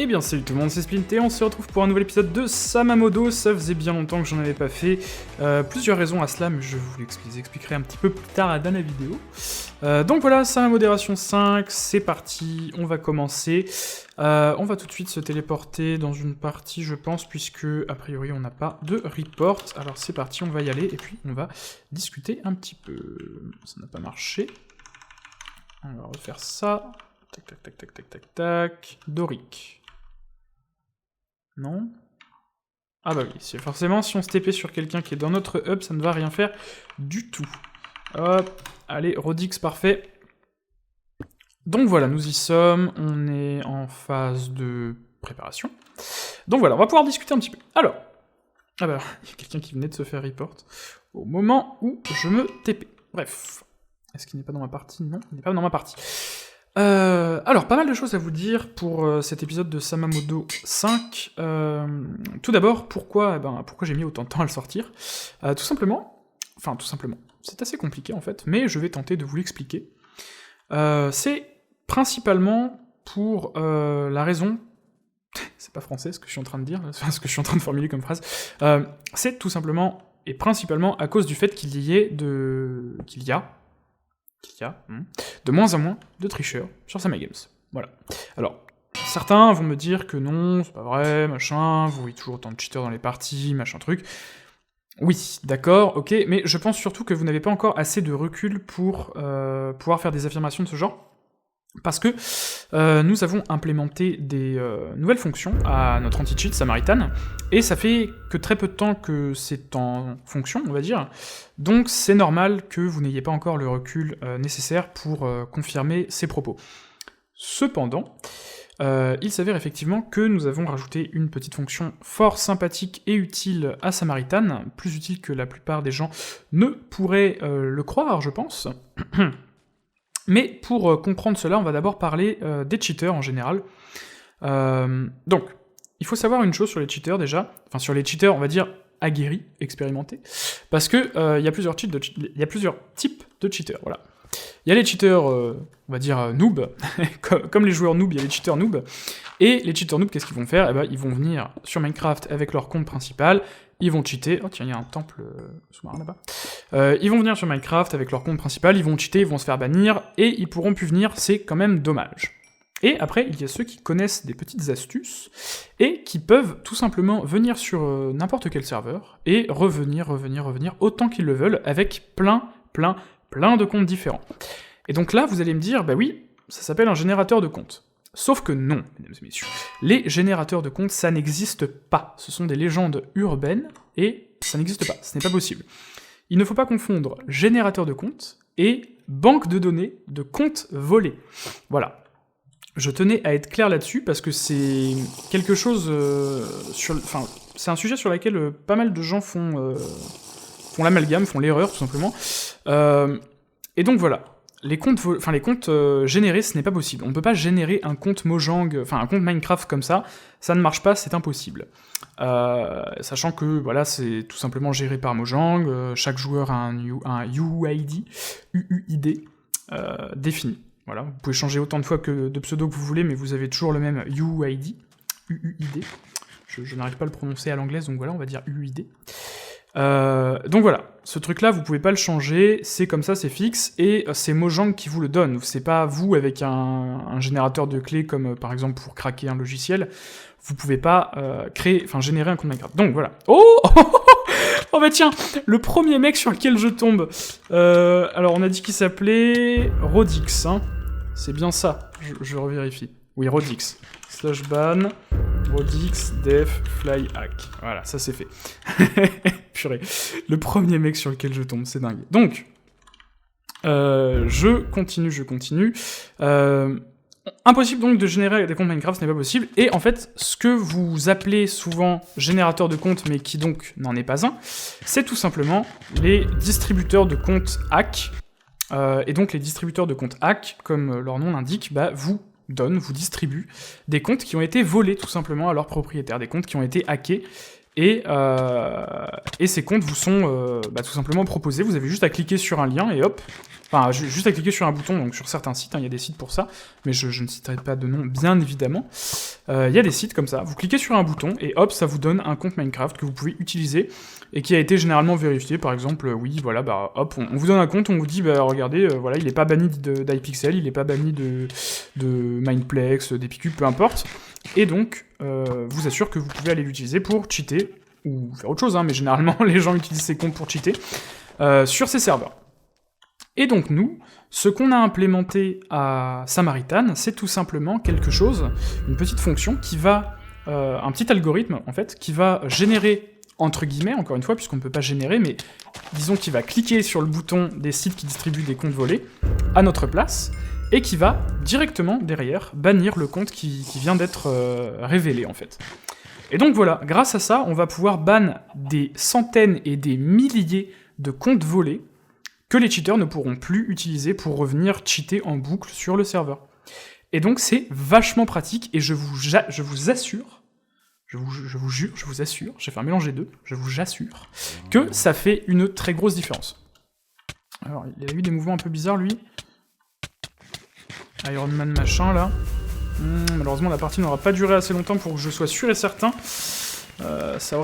Eh bien salut tout le monde, c'est Splint et on se retrouve pour un nouvel épisode de Samamodo. Ça faisait bien longtemps que j'en avais pas fait, plusieurs raisons à cela, mais je vous les expliquerai un petit peu plus tard dans la vidéo. Donc voilà, Samamodération 5, c'est parti, on va commencer. On va tout de suite se téléporter dans une partie, je pense, puisque a priori on n'a pas de report. Alors c'est parti, on va y aller et puis on va discuter un petit peu. Ça n'a pas marché. On va refaire ça. Tac, tac, tac, tac, tac, tac, tac. Doric. Non? Ah bah oui, forcément, si on se TP sur quelqu'un qui est dans notre hub, ça ne va rien faire du tout. Hop, allez, Rodix, parfait. Donc voilà, nous y sommes, on est en phase de préparation. Donc voilà, on va pouvoir discuter un petit peu. Alors, ah bah, il y a quelqu'un qui venait de se faire report au moment où je me TP. Bref, est-ce qu'il n'est pas dans ma partie? Non, il n'est pas dans ma partie. Alors, pas mal de choses à vous dire pour cet épisode de Samamodo 5. Tout d'abord, pourquoi j'ai mis autant de temps à le sortir? Tout simplement, c'est assez compliqué en fait, mais je vais tenter de vous l'expliquer. C'est principalement pour la raison... c'est pas français ce que je suis en train de dire, ce que je suis en train de formuler comme phrase. C'est tout simplement et principalement à cause du fait qu'il y a de moins en moins de tricheurs sur Samagames. Voilà. Alors, certains vont me dire que non, c'est pas vrai, machin, vous voyez toujours autant de cheaters dans les parties, machin truc. Oui, d'accord, ok, mais je pense surtout que vous n'avez pas encore assez de recul pour pouvoir faire des affirmations de ce genre, parce que nous avons implémenté des nouvelles fonctions à notre anti-cheat Samaritan, et ça fait que très peu de temps que c'est en fonction, on va dire, donc c'est normal que vous n'ayez pas encore le recul nécessaire pour confirmer ces propos. Cependant, il s'avère effectivement que nous avons rajouté une petite fonction fort sympathique et utile à Samaritan, plus utile que la plupart des gens ne pourraient le croire, je pense. Mais pour comprendre cela, on va d'abord parler des cheaters en général. Donc, il faut savoir une chose sur les cheaters déjà, enfin sur les cheaters, on va dire aguerris, expérimentés, parce que il y a plusieurs types de cheaters, voilà. Il y a les cheaters, on va dire noob, comme les joueurs noob, il y a les cheaters noob, et les cheaters noob, qu'est-ce qu'ils vont faire? Eh ben, ils vont venir sur Minecraft avec leur compte principal, ils vont cheater, oh tiens, il y a un temple sous-marin là-bas, ils vont venir sur Minecraft avec leur compte principal, ils vont cheater, ils vont se faire bannir, et ils pourront plus venir, c'est quand même dommage. Et après, il y a ceux qui connaissent des petites astuces, et qui peuvent tout simplement venir sur n'importe quel serveur, et revenir autant qu'ils le veulent, avec plein de comptes différents. Et donc là, vous allez me dire, bah oui, ça s'appelle un générateur de comptes. Sauf que non, mesdames et messieurs. Les générateurs de comptes, ça n'existe pas. Ce sont des légendes urbaines, et ça n'existe pas, ce n'est pas possible. Il ne faut pas confondre générateur de comptes et banque de données de comptes volés. Voilà. Je tenais à être clair là-dessus, parce que c'est quelque chose c'est un sujet sur lequel pas mal de gens font l'amalgame, font l'erreur, tout simplement. Et donc voilà. Les comptes générés, ce n'est pas possible. On ne peut pas générer un compte Mojang, un compte Minecraft comme ça ne marche pas, c'est impossible. Sachant que, voilà, c'est tout simplement géré par Mojang, chaque joueur a un UUID défini. Voilà, vous pouvez changer autant de fois de pseudo que vous voulez, mais vous avez toujours le même UUID. Je n'arrive pas à le prononcer à l'anglaise, donc voilà, on va dire UUID. Donc voilà, ce truc-là, vous pouvez pas le changer, c'est comme ça, c'est fixe, et c'est Mojang qui vous le donne, c'est pas vous avec un générateur de clés, comme par exemple pour craquer un logiciel, vous pouvez pas générer un compte Minecraft. Donc voilà. Oh oh bah tiens, le premier mec sur lequel je tombe, alors on a dit qu'il s'appelait Rodix, hein, c'est bien ça, je revérifie. Oui, Rodix. /ban, Rodix, def, fly, hack. Voilà, ça c'est fait. Purée. Le premier mec sur lequel je tombe, c'est dingue. Donc, je continue. Impossible donc de générer des comptes Minecraft, ce n'est pas possible. Et en fait, ce que vous appelez souvent générateur de comptes, mais qui donc n'en est pas un, c'est tout simplement les distributeurs de comptes hack. Et donc les distributeurs de comptes hack, comme leur nom l'indique, vous distribuent des comptes qui ont été volés tout simplement à leurs propriétaires, des comptes qui ont été hackés, et ces comptes vous sont tout simplement proposés. Vous avez juste à cliquer sur un lien et hop, enfin juste à cliquer sur un bouton, donc sur certains sites, il y a des sites pour ça, mais je ne citerai pas de nom bien évidemment. Il y a des sites comme ça, vous cliquez sur un bouton et hop, ça vous donne un compte Minecraft que vous pouvez utiliser et qui a été généralement vérifié. Par exemple, oui, voilà, hop, on vous donne un compte, on vous dit, regardez, voilà, il n'est pas banni d'iPixel, il n'est pas banni de Mineplex, d'Epicube, peu importe, et donc vous assure que vous pouvez aller l'utiliser pour cheater ou faire autre chose, mais généralement les gens utilisent ces comptes pour cheater sur ces serveurs. Et donc nous, ce qu'on a implémenté à Samaritan, c'est tout simplement quelque chose, une petite fonction qui va, un petit algorithme en fait, qui va générer, entre guillemets, encore une fois, puisqu'on ne peut pas générer, mais disons qu'il va cliquer sur le bouton des sites qui distribuent des comptes volés à notre place, et qui va directement derrière bannir le compte qui vient d'être révélé en fait. Et donc voilà, grâce à ça, on va pouvoir ban des centaines et des milliers de comptes volés que les cheaters ne pourront plus utiliser pour revenir cheater en boucle sur le serveur. Et donc c'est vachement pratique, et je vous assure, je vous assure, j'ai fait un mélange des deux, je vous assure, que ça fait une très grosse différence. Alors, il a eu des mouvements un peu bizarres, lui. Iron Man machin, là. Malheureusement, la partie n'aura pas duré assez longtemps pour que je sois sûr et certain. Ça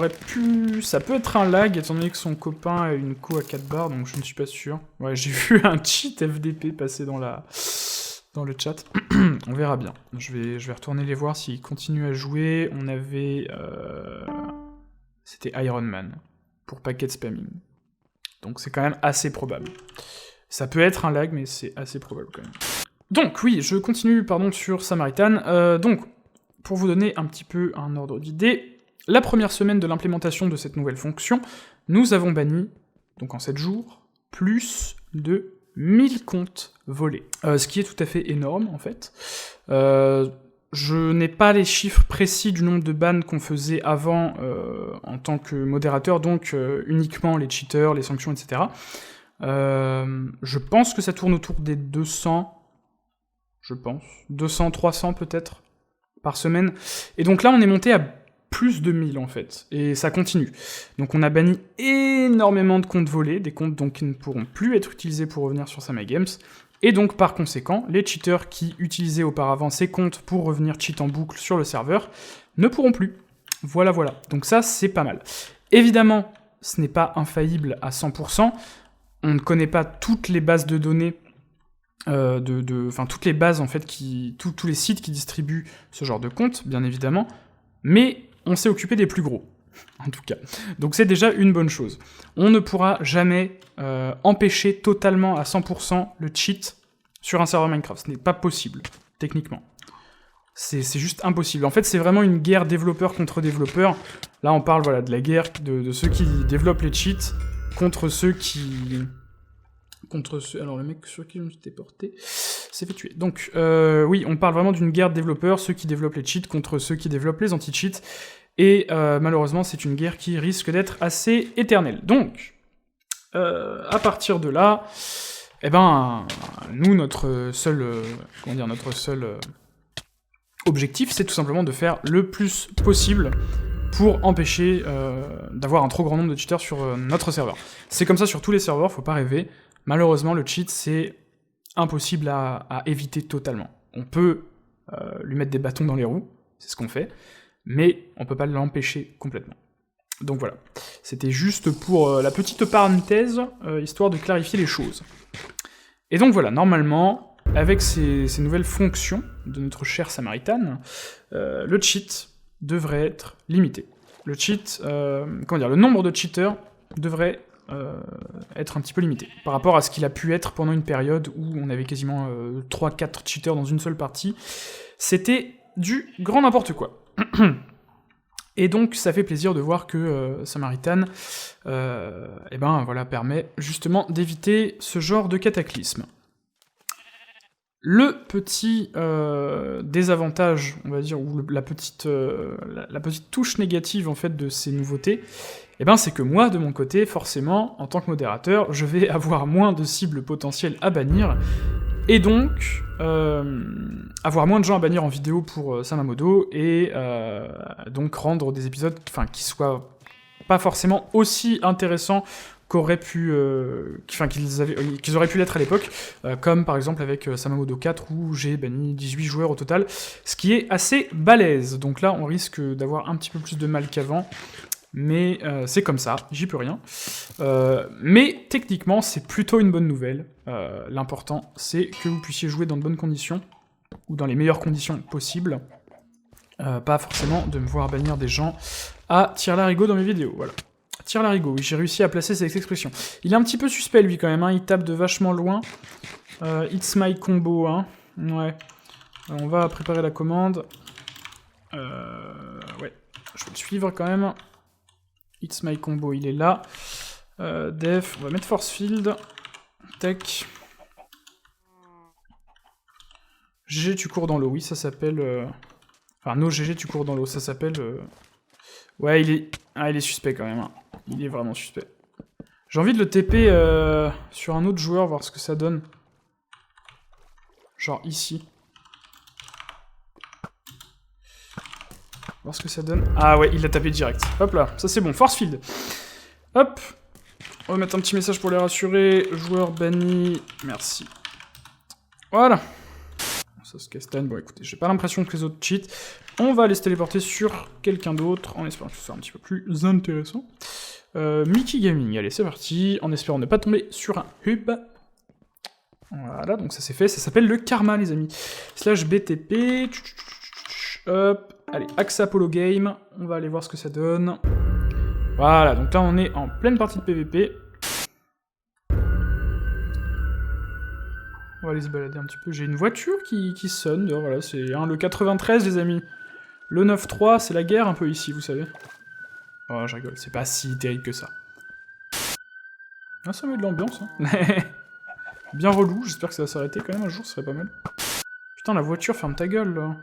peut être un lag, étant donné que son copain a une co à 4 barres, donc je ne suis pas sûr. Ouais, j'ai vu un cheat FDP passer dans le chat. On verra bien. Je vais retourner les voir s'ils continuent à jouer. On avait... C'était Iron Man, pour packet spamming. Donc c'est quand même assez probable. Ça peut être un lag, mais c'est assez probable quand même. Donc oui, je continue sur Samaritan. Donc, pour vous donner un petit peu un ordre d'idée, la première semaine de l'implémentation de cette nouvelle fonction, nous avons banni, donc en 7 jours, plus de 1000 comptes volés. Ce qui est tout à fait énorme, en fait. Je n'ai pas les chiffres précis du nombre de bans qu'on faisait avant en tant que modérateur, donc uniquement les cheaters, les sanctions, etc. Je pense que ça tourne autour des 200... Je pense. 200, 300 peut-être, par semaine. Et donc là, on est monté à plus de 1000 en fait. Et ça continue. Donc on a banni énormément de comptes volés, des comptes donc qui ne pourront plus être utilisés pour revenir sur SamaGames. Et donc par conséquent, les cheaters qui utilisaient auparavant ces comptes pour revenir cheat en boucle sur le serveur ne pourront plus. Voilà, voilà. Donc ça, c'est pas mal. Évidemment, ce n'est pas infaillible à 100%. On ne connaît pas toutes les bases de données toutes les bases en fait tous les sites qui distribuent ce genre de comptes, bien évidemment, mais on s'est occupé des plus gros, en tout cas. Donc c'est déjà une bonne chose. On ne pourra jamais empêcher totalement à 100% le cheat sur un serveur Minecraft, ce n'est pas possible, techniquement. C'est juste impossible. En fait, c'est vraiment une guerre développeur contre développeur. Là, on parle voilà, de la guerre de ceux qui développent les cheats contre ceux qui... Alors le mec sur qui je me suis déporté s'est fait tuer. Donc oui, on parle vraiment d'une guerre de développeurs, ceux qui développent les cheats contre ceux qui développent les anti-cheats, et malheureusement c'est une guerre qui risque d'être assez éternelle. Donc, à partir de là, nous notre seul objectif, c'est tout simplement de faire le plus possible pour empêcher d'avoir un trop grand nombre de cheaters sur notre serveur. C'est comme ça sur tous les serveurs, faut pas rêver. Malheureusement, le cheat, c'est impossible à éviter totalement. On peut lui mettre des bâtons dans les roues, c'est ce qu'on fait, mais on peut pas l'empêcher complètement. Donc voilà, c'était juste pour la petite parenthèse, histoire de clarifier les choses. Et donc voilà, normalement, avec ces nouvelles fonctions de notre cher Samaritan, le cheat devrait être limité. Le cheat, le nombre de cheaters devrait être un petit peu limité, par rapport à ce qu'il a pu être pendant une période où on avait quasiment 3-4 cheaters dans une seule partie. C'était du grand n'importe quoi. Et donc ça fait plaisir de voir que Samaritan permet justement d'éviter ce genre de cataclysme. Le petit désavantage, on va dire, ou la petite touche négative en fait de ces nouveautés, c'est que moi, de mon côté, forcément, en tant que modérateur, je vais avoir moins de cibles potentielles à bannir, et donc avoir moins de gens à bannir en vidéo pour Samamodo, et donc rendre des épisodes qui soient pas forcément aussi intéressants qu'auraient pu, qu'ils auraient pu l'être à l'époque, comme par exemple avec Samamodo 4 où j'ai banni 18 joueurs au total, ce qui est assez balèze. Donc là, on risque d'avoir un petit peu plus de mal qu'avant. Mais c'est comme ça, j'y peux rien. Mais techniquement, c'est plutôt une bonne nouvelle. L'important, c'est que vous puissiez jouer dans de bonnes conditions, ou dans les meilleures conditions possibles. Pas forcément de me voir bannir des gens à tire-larigot dans mes vidéos, voilà. Tire-larigot, oui, j'ai réussi à placer cette expression. Il est un petit peu suspect, lui, quand même, hein, il tape de vachement loin. It's my combo, hein, ouais. On va préparer la commande. Ouais, je vais le suivre, quand même. It's my combo, il est là. Def, on va mettre force field. Tech. GG, tu cours dans l'eau, oui, ça s'appelle... Enfin, no GG, tu cours dans l'eau, ça s'appelle... Ouais, il est suspect, quand même. Hein. Il est vraiment suspect. J'ai envie de le TP sur un autre joueur, voir ce que ça donne. Genre ici. Voir ce que ça donne. Ah ouais, il l'a tapé direct. Hop là, ça c'est bon, force field. Hop. On va mettre un petit message pour les rassurer. Joueur banni, merci. Voilà. Ça se castagne. Bon écoutez, j'ai pas l'impression que les autres cheat. On va aller se téléporter sur quelqu'un d'autre, en espérant que ce soit un petit peu plus intéressant. Mickey Gaming, allez c'est parti, en espérant ne pas tomber sur un hub. Voilà, donc ça c'est fait, ça s'appelle le karma les amis. Slash BTP, hop, allez, Axe Apollo Game, on va aller voir ce que ça donne. Voilà, donc là on est en pleine partie de PVP. On va aller se balader un petit peu, j'ai une voiture qui sonne, dehors, voilà, c'est le 93 les amis. Le 9-3, c'est la guerre un peu ici, vous savez. Oh, je rigole, c'est pas si terrible que ça. Ah, ça met de l'ambiance, hein. Bien relou, j'espère que ça va s'arrêter quand même un jour, ce serait pas mal. Putain, la voiture, ferme ta gueule, là.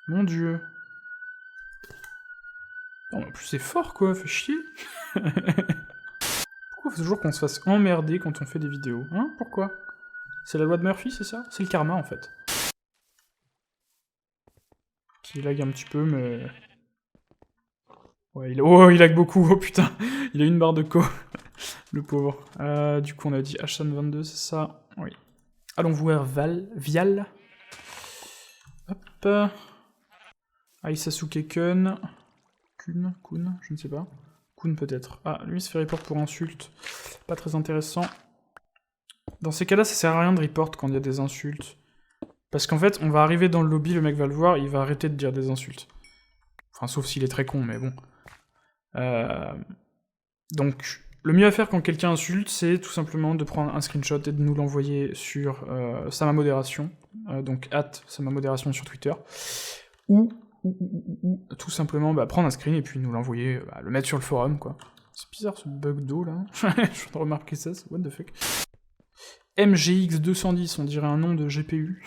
Mon dieu. Non, en plus, c'est fort, quoi, fait chier. Pourquoi faut toujours qu'on se fasse emmerder quand on fait des vidéos, hein? Pourquoi? C'est la loi de Murphy, c'est ça? C'est le karma, en fait. Qui lag un petit peu, mais... Ouais, il lag beaucoup, oh putain. Il a une barre de co. Le pauvre. Du coup, on a dit H122, c'est ça? Oui. Allons voir Vial. Hop. Aisasuke Kun, je ne sais pas. Kun peut-être. Ah, lui, il se fait report pour insulte. Pas très intéressant. Dans ces cas-là, ça sert à rien de report quand il y a des insultes. Parce qu'en fait, on va arriver dans le lobby, le mec va le voir, il va arrêter de dire des insultes. Enfin, sauf s'il est très con, mais bon. Donc, le mieux à faire quand quelqu'un insulte, c'est tout simplement de prendre un screenshot et de nous l'envoyer sur Samamodération, donc @Samamodération sur Twitter, ou tout simplement prendre un screen et puis nous l'envoyer, le mettre sur le forum, quoi. C'est bizarre ce bug d'eau, là. Je viens de remarquer ça, c'est what the fuck. MGX210, on dirait un nom de GPU.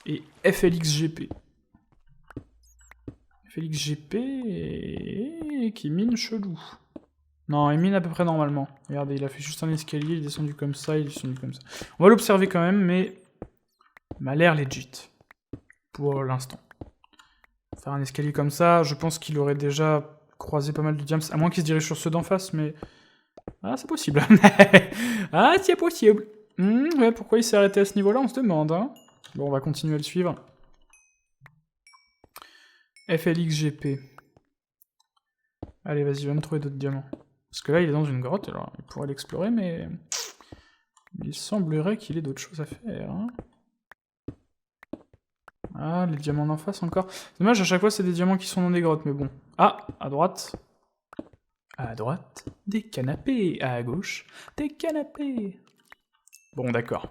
Et FLXGP. FLXGP qui mine chelou. Non, il mine à peu près normalement. Regardez, il a fait juste un escalier, il est descendu comme ça, il est descendu comme ça. On va l'observer quand même, mais il m'a l'air legit. Pour l'instant. Faire un escalier comme ça, je pense qu'il aurait déjà croisé pas mal de diams, à moins qu'il se dirige sur ceux d'en face, mais... Ah, c'est possible. Ah, c'est possible. Ouais, pourquoi il s'est arrêté à ce niveau-là, on se demande, hein. Bon, on va continuer à le suivre. FLXGP. Allez, vas-y, va me trouver d'autres diamants. Parce que là, il est dans une grotte, alors il pourrait l'explorer, mais... Il semblerait qu'il ait d'autres choses à faire, hein. Ah, les diamants d'en face encore. Dommage, à chaque fois, c'est des diamants qui sont dans des grottes, mais bon. Ah, à droite. À droite, des canapés. À gauche, des canapés. Bon, d'accord.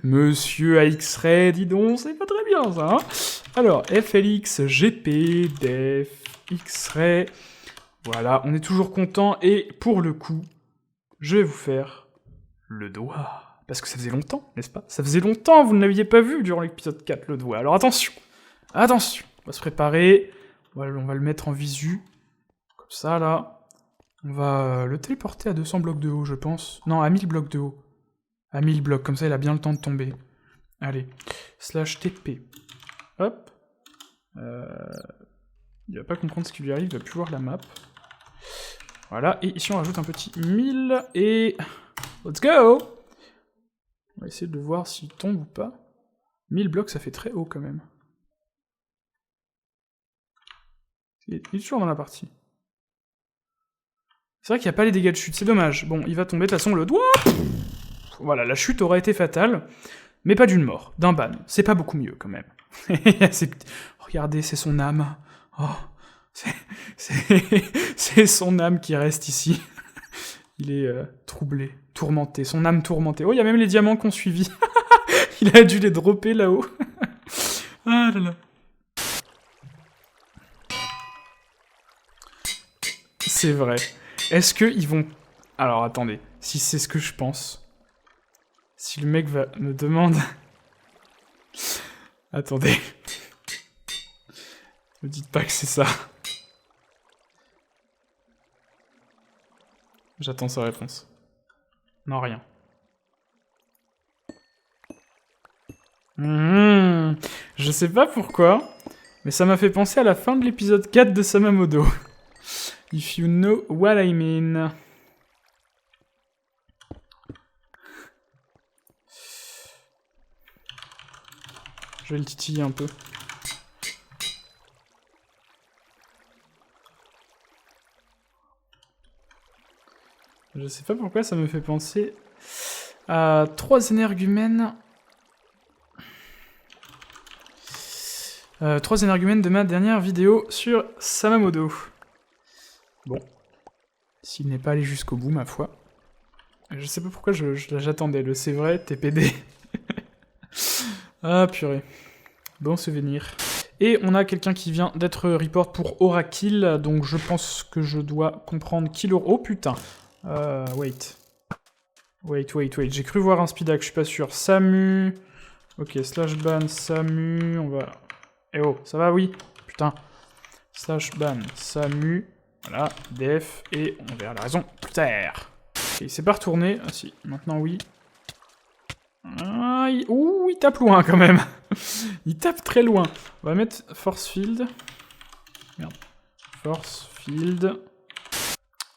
Monsieur AX-Ray, dis donc, c'est pas très bien, ça, hein. Alors, FLX, GP, Def, X-Ray. Voilà, on est toujours content, et pour le coup, je vais vous faire le doigt. Parce que ça faisait longtemps, n'est-ce pas? Ça faisait longtemps, vous ne l'aviez pas vu durant l'épisode 4, le doigt. Alors attention, attention, on va se préparer, on va le mettre en visu, comme ça, là. On va le téléporter à 200 blocs de haut, je pense. Non, à 1000 blocs de haut. À 1000 blocs, comme ça il a bien le temps de tomber. Allez, /TP. Hop. Il va pas comprendre ce qui lui arrive, il va plus voir la map. Voilà, et ici on rajoute un petit 1000, et... Let's go! On va essayer de voir s'il tombe ou pas. 1000 blocs, ça fait très haut quand même. Il est toujours dans la partie. C'est vrai qu'il n'y a pas les dégâts de chute, c'est dommage. Bon, il va tomber, de toute façon, le doigt... Voilà, la chute aurait été fatale, mais pas d'une mort, d'un ban. C'est pas beaucoup mieux, quand même. Regardez, c'est son âme. Oh, c'est son âme qui reste ici. Il est troublé, tourmenté, son âme tourmentée. Oh, il y a même les diamants qu'on suivi. Il a dû les dropper là-haut. Ah là là. C'est vrai. Est-ce qu'ils vont... Alors, attendez. Si c'est ce que je pense... Si le mec me demande... Attendez. Ne dites pas que c'est ça. J'attends sa réponse. Non, rien. Je sais pas pourquoi, mais ça m'a fait penser à la fin de l'épisode 4 de Samamodo. If you know what I mean. Je vais le titiller un peu. Je sais pas pourquoi ça me fait penser à 3 énergumènes. 3 énergumènes de ma dernière vidéo sur Samamodo. Bon. S'il n'est pas allé jusqu'au bout, ma foi. Je sais pas pourquoi j'attendais le c'est vrai TPD. Ah purée. Bon souvenir. Et on a quelqu'un qui vient d'être report pour Orakill, donc je pense que je dois comprendre qui le... Oh putain. Wait. Wait. J'ai cru voir un speedac, je suis pas sûr. Samu. Ok, slash ban, Samu. On va... Eh oh, ça va, oui. Putain. Slash ban, Samu. Voilà, def. Et on verra la raison plus tard. Ok, il s'est pas retourné. Ah si, maintenant oui. Ah, ouh, il tape loin quand même. Il tape très loin. On va mettre force field. Merde. Force field.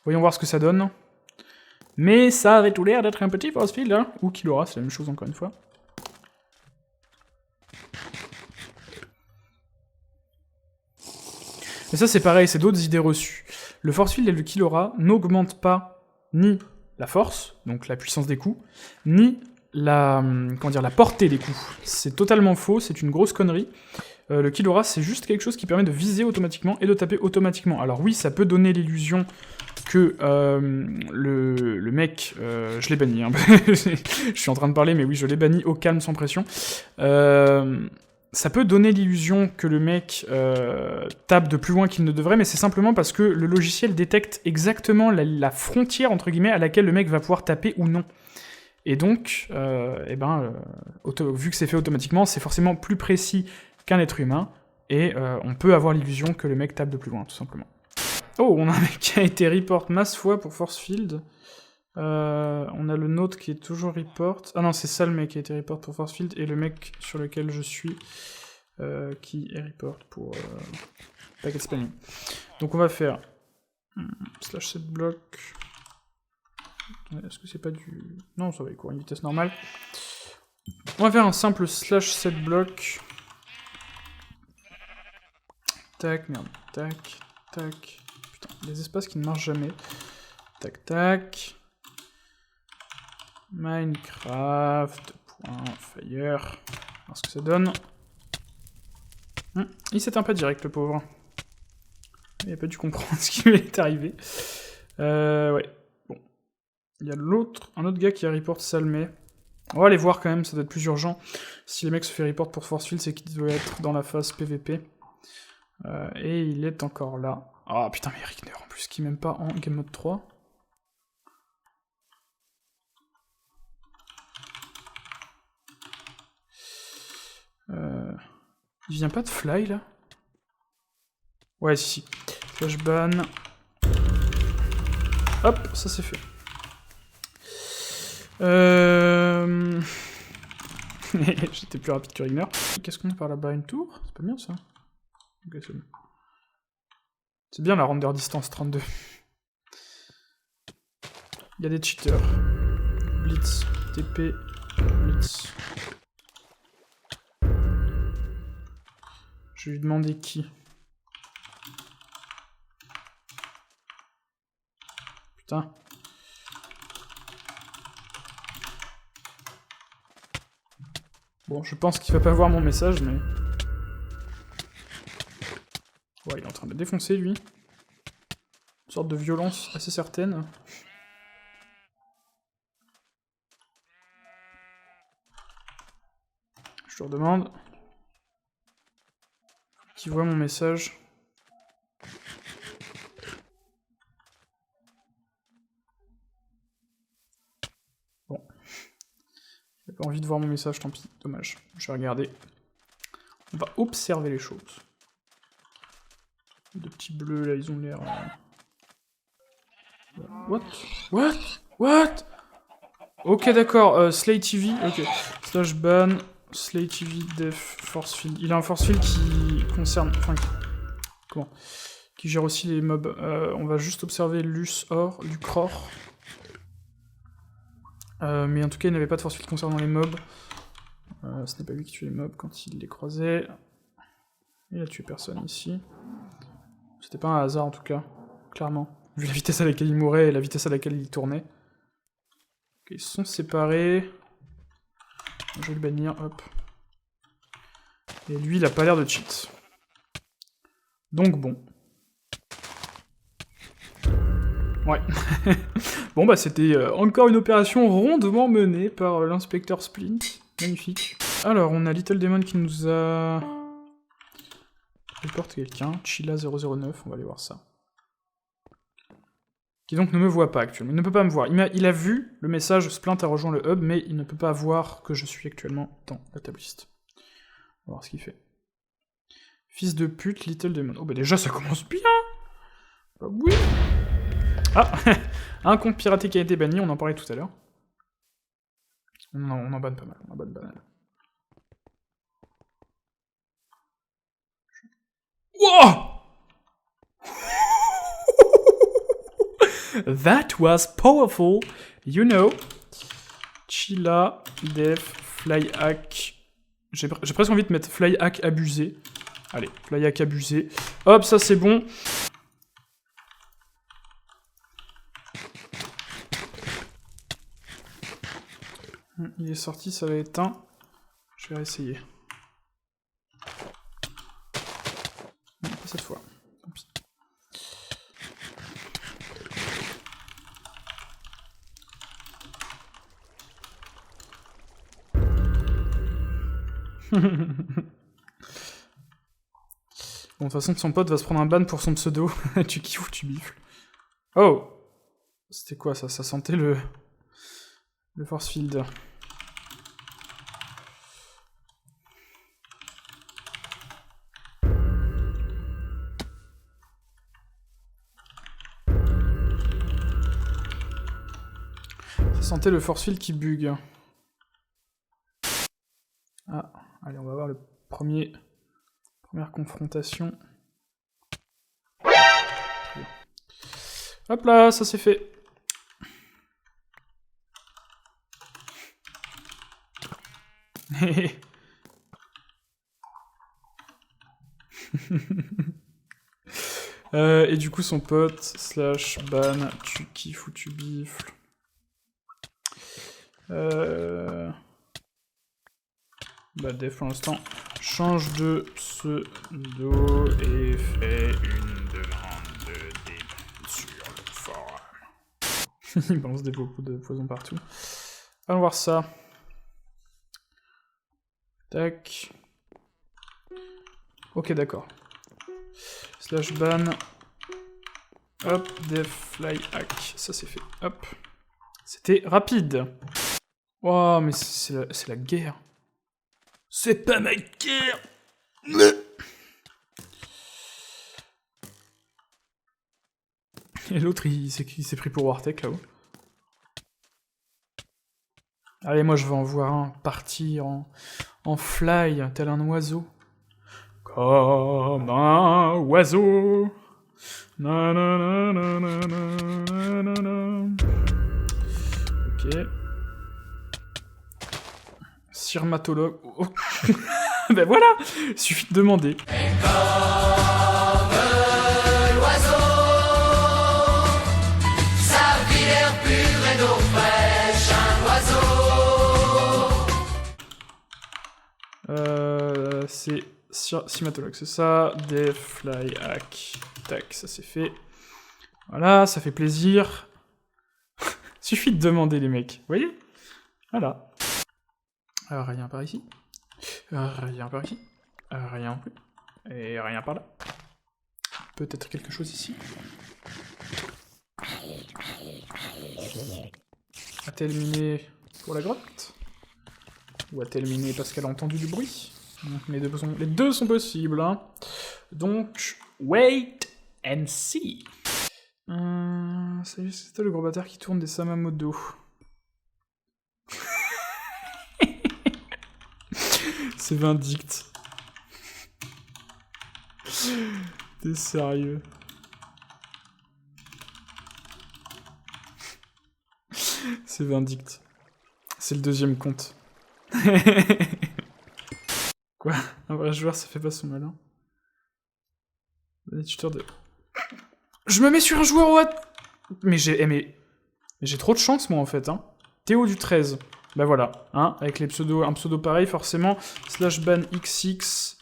Voyons voir ce que ça donne. Mais ça avait tout l'air d'être un petit force field, hein. Ou qu'il aura, c'est la même chose encore une fois. Et ça c'est pareil, c'est d'autres idées reçues. Le force field et le kill aura n'augmentent pas ni la force, donc la puissance des coups, ni la portée des coups. C'est totalement faux, c'est une grosse connerie. Le kill aura, c'est juste quelque chose qui permet de viser automatiquement et de taper automatiquement. Alors oui, ça peut donner l'illusion que le mec... je l'ai banni, hein. Je suis en train de parler, mais oui, je l'ai banni au calme, sans pression. Ça peut donner l'illusion que le mec tape de plus loin qu'il ne devrait, mais c'est simplement parce que le logiciel détecte exactement la frontière, entre guillemets, à laquelle le mec va pouvoir taper ou non. Et donc, vu que c'est fait automatiquement, c'est forcément plus précis qu'un être humain, et on peut avoir l'illusion que le mec tape de plus loin, tout simplement. Oh, on a un mec qui a été report masse fois pour force field. On a le nôtre qui est toujours report. Ah non, c'est ça le mec qui a été report pour force field, et le mec sur lequel je suis qui est report pour packet spamming. Donc on va faire slash set block. Est-ce que c'est pas du... Non, ça va, il court à une vitesse normale. On va faire un simple slash set block. Tac, merde. Tac, tac. Putain, les espaces qui ne marchent jamais. Tac, tac. Minecraft.fire. voir ce que ça donne. Il s'éteint pas direct, le pauvre. Il a pas dû comprendre ce qui lui est arrivé. Ouais. Bon. Il y a un autre gars qui a report Salmé. On va aller voir quand même, ça doit être plus urgent. Si les mecs se fait report pour force field, c'est qu'il doit être dans la phase PVP. Et il est encore là. Ah putain, mais Rickner en plus, qui est même pas en game mode 3. Il vient pas de fly là? Ouais, si. Slash ban. Hop, ça c'est fait. J'étais plus rapide que Rigner. Qu'est-ce qu'on a par là-bas? Une tour? C'est pas bien ça. Ok, c'est bon. C'est bien la render distance 32. Il y a des cheaters. Blitz, TP, Blitz. Je vais lui demander qui. Putain. Bon, je pense qu'il va pas voir mon message, mais... Ouais, il est en train de me défoncer, lui. Une sorte de violence assez certaine. Je te redemande. Qui voit mon message. Bon. Il n'a pas envie de voir mon message, tant pis. Dommage. Je vais regarder. On va observer les choses. Les deux petits bleus, là, ils ont l'air... What? What? What? Ok, d'accord. Slay TV. Ok. Slash ban. Slay TV def force field. Il a un force field qui concerne... Enfin, comment? Qui gère aussi les mobs. On va juste observer Luce Or, Lucror. Mais en tout cas, il n'avait pas de force field concernant les mobs. Ce n'est pas lui qui tuait les mobs quand il les croisait. Il a tué personne ici. C'était pas un hasard en tout cas, clairement. Vu la vitesse à laquelle il mourait et la vitesse à laquelle il tournait. Ok, ils se sont séparés. Je vais le bannir, hop. Et lui, il a pas l'air de cheat. Donc bon. Ouais. Bon bah c'était encore une opération rondement menée par l'inspecteur Splint. Magnifique. Alors, on a Little Demon qui nous a... Reporte quelqu'un. Chilla009, on va aller voir ça. Qui donc ne me voit pas actuellement. Il ne peut pas me voir. Il a vu le message Splint a rejoint le hub, mais il ne peut pas voir que je suis actuellement dans la tabliste. On va voir ce qu'il fait. Fils de pute, Little Demon. Oh bah déjà ça commence bien. Bah oui. Ah. Un compte piraté qui a été banni, on en parlait tout à l'heure. On en banne pas mal, on en banne pas mal. Wow. That was powerful, you know. Chilla, def, flyhack. J'ai presque envie de mettre flyhack abusé. Allez, flyhack abusé. Hop, ça c'est bon. Il est sorti, ça va éteint. Je vais réessayer. Non, pas cette fois. Tant pis. Bon, de toute façon, son pote va se prendre un ban pour son pseudo. Tu kiffes ou tu bifles. Oh! C'était quoi ça? Ça sentait le force field. Ça sentait le force field qui bug. Ah, allez, on va voir le première confrontation. Hop là, ça c'est fait. Et du coup son pote, slash ban, tu kiffes ou tu bifles. Bah def pour l'instant, change de pseudo et fait une demande de dépôt sur le forum. Il balance beaucoup de poison partout. Allons voir ça. Tac. Ok, d'accord. Slash ban. Hop, def fly hack. Ça c'est fait. Hop. C'était rapide. Oh, mais c'est la guerre. C'est pas ma guerre. Et l'autre, il s'est pris pour Wartech là-haut. Allez, moi je vais en voir un partir en fly, tel un oiseau. Comme un l'oiseau. Na na na na na na na na. Ok. Sirmatologue. Oh. Ben voilà, suffit de demander. C'est cinématologue, c'est ça. Def, fly, hack. Tac, ça c'est fait. Voilà, ça fait plaisir. Suffit de demander, les mecs. Vous voyez? Voilà. Rien par ici. Rien par ici. Rien non plus. Et rien par là. Peut-être quelque chose ici. A-t-elle miné pour la grotte? Ou a-t-elle miné parce qu'elle a entendu du bruit? Les deux sont possibles, hein. Donc, wait and see. C'était le gros bâtard qui tourne des Samamodo. C'est vindicte. T'es sérieux? C'est vindicte. C'est le deuxième compte. Quoi? Un vrai joueur, ça fait pas son malin. Tuteur de... Je me mets sur un joueur au... Mais j'ai trop de chance, moi, en fait, hein. Théo du 13. Bah voilà, hein, avec les pseudos, un pseudo pareil, forcément. /ban XX.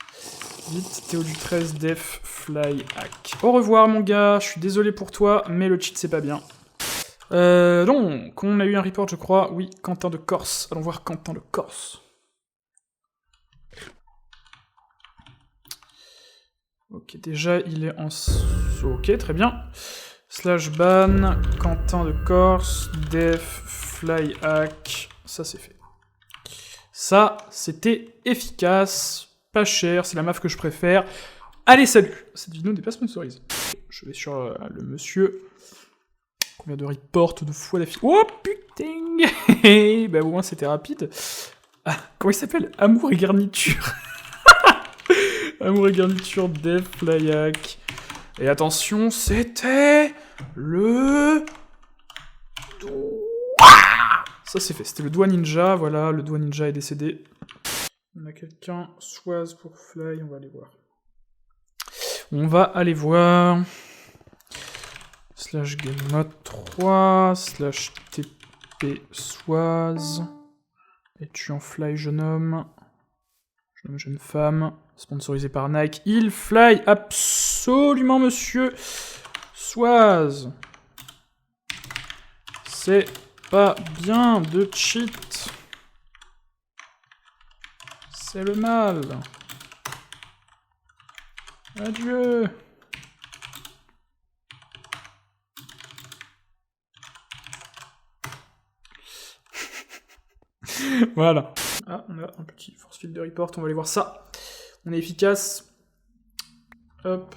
Vite, Théo du 13, def, fly, hack. Au revoir, mon gars, je suis désolé pour toi, mais le cheat, c'est pas bien. Donc, on a eu un report, je crois. Oui, Quentin de Corse. Allons voir Quentin de Corse. Ok, déjà, il est en... Ok, très bien. /ban, Quentin de Corse, def, fly, hack. Ça, c'est fait. Ça, c'était efficace, pas cher, c'est la maf que je préfère. Allez, salut! Cette vidéo n'est pas sponsorisée. Je vais sur le monsieur... Combien de reports de fois d'affilée? Oh, putain! Bah, au moins, c'était rapide. Ah, comment il s'appelle? Amour et garniture. Amour et garniture, def, fly, hack. Et attention, c'était... le... Ça c'est fait, c'était le doigt ninja, voilà, le doigt ninja est décédé. On a quelqu'un, Soise pour fly, on va aller voir. On va aller voir... /gamemode 3, /tp Soise. Es-tu en fly, jeune homme? Jeune homme, jeune femme. Sponsorisé par Nike. Il fly absolument, monsieur Soise. C'est pas bien de cheat. C'est le mal. Adieu. Voilà. Ah, on a un petit force field de report, on va aller voir ça. On est efficace. Hop.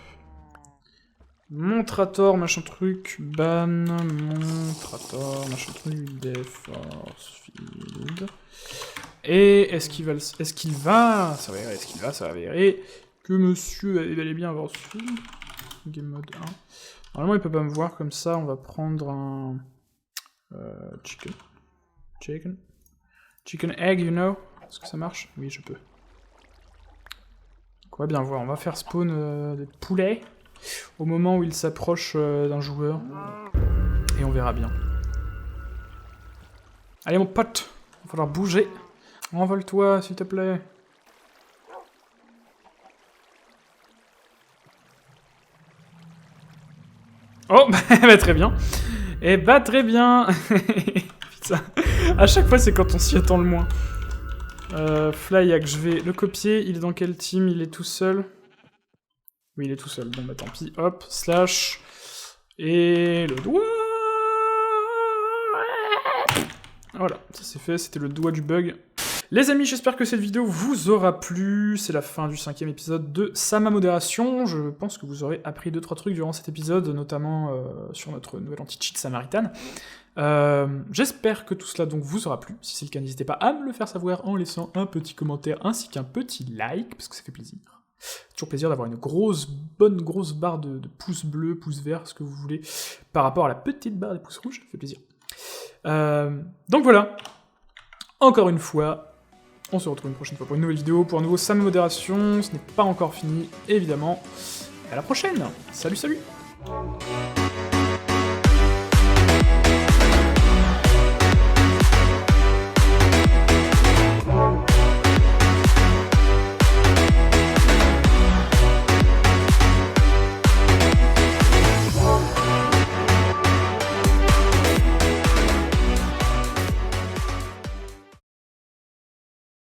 Montrator, machin truc, ban, montrator, machin truc, def, force field. Et est-ce qu'il va s'avérer que monsieur est bel et bien avoir field. Game mode 1. Normalement, il peut pas me voir comme ça, on va prendre un... Chicken egg, you know? Est-ce que ça marche? Oui, je peux. On va bien voir, on va faire spawn des poulets au moment où il s'approche d'un joueur. Et on verra bien. Allez mon pote, il va falloir bouger. Envole-toi, s'il te plaît. Oh, bah très bien. Eh bah très bien. Putain, à chaque fois c'est quand on s'y attend le moins. Flyac, je vais le copier. Il est dans quel team? Il est tout seul? Oui, il est tout seul. Bon, bah tant pis. Hop, slash. Et le doigt. Voilà, ça c'est fait. C'était le doigt du bug. Les amis, j'espère que cette vidéo vous aura plu. C'est la fin du 5e épisode de Sama Modération. Je pense que vous aurez appris 2-3 trucs durant cet épisode, notamment sur notre nouvelle anti-cheat samaritane. J'espère que tout cela donc vous aura plu. Si c'est le cas, n'hésitez pas à me le faire savoir en laissant un petit commentaire ainsi qu'un petit like, parce que ça fait plaisir. Toujours plaisir d'avoir une bonne grosse barre de pouces bleus, pouces verts, ce que vous voulez, par rapport à la petite barre des pouces rouges, ça fait plaisir. Donc voilà, encore une fois, on se retrouve une prochaine fois pour une nouvelle vidéo, pour un nouveau Sam Modération, ce n'est pas encore fini, évidemment. À la prochaine. Salut, salut.